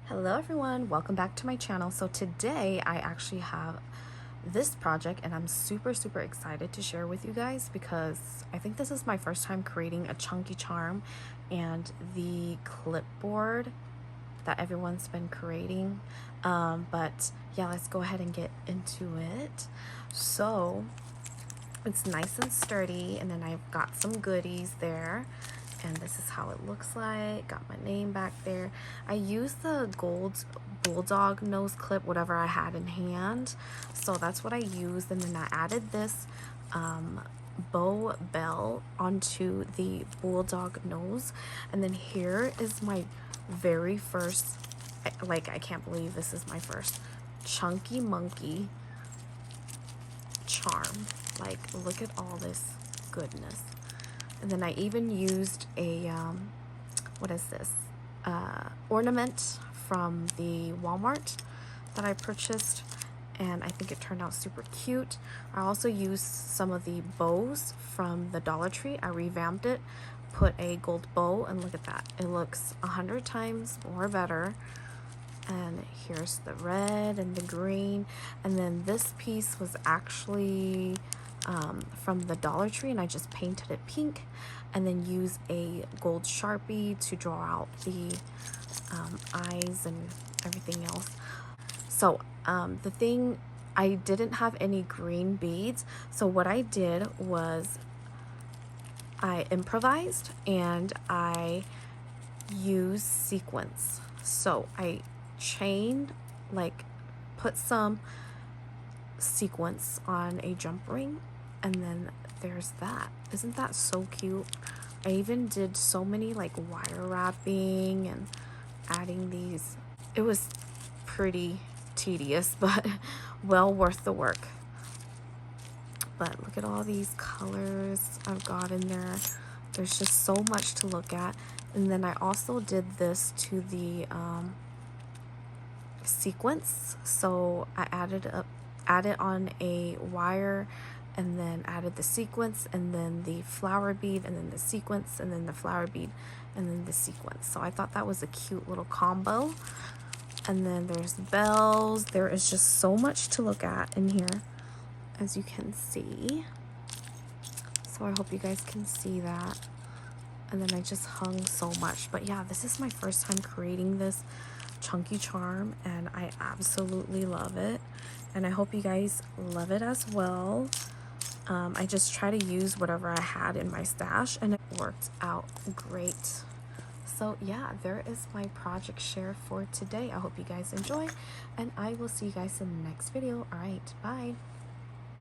Hello everyone, welcome back to my channel. So today I actually have this project and I'm super excited to share with you guys because I think this is my first time creating a chunky charm, and the clipboard that everyone's been creating. But yeah, let's go ahead and get into it. So it's nice and sturdy, and then I've got some goodies there. And this is how it looks like. Got my name back there. I used the gold bulldog nose clip, whatever I had in hand, so that's what I used. And then I added this bow bell onto the bulldog nose. And then here is my very first, I can't believe this is my first chunky monkey charm. Like, look at all this goodness. And then I even used a what is this, ornament from the Walmart that I purchased, and I think it turned out super cute. I also used some of the bows from the Dollar Tree. I revamped it, put a gold bow, and look at that, it looks 100 times more better. And here's the red and the green. And then this piece was actually from the Dollar Tree, and I just painted it pink and then use a gold Sharpie to draw out the eyes and everything else. So the thing, I didn't have any green beads, so what I did was I improvised and I used sequins. So I chained, like, put some sequence on a jump ring, and then there's that. Isn't that so cute? I even did so many like wire wrapping and adding these. It was pretty tedious, but well worth the work. But look at all these colors I've got in there. There's just so much to look at. And then I also did this to the sequence, so I added on a wire, and then added the sequence, and then the flower bead, and then the sequence, and then the flower bead, and then the sequence. So I thought that was a cute little combo. And then there's bells. There is just so much to look at in here, as you can see. So I hope you guys can see that. And then I just hung so much. But yeah, this is my first time creating this chunky charm, and I absolutely love it, and I hope you guys love it as well. I just try to use whatever I had in my stash, and it worked out great. So yeah, there is my project share for today. I hope you guys enjoy, and I will see you guys in the next video. All right, bye.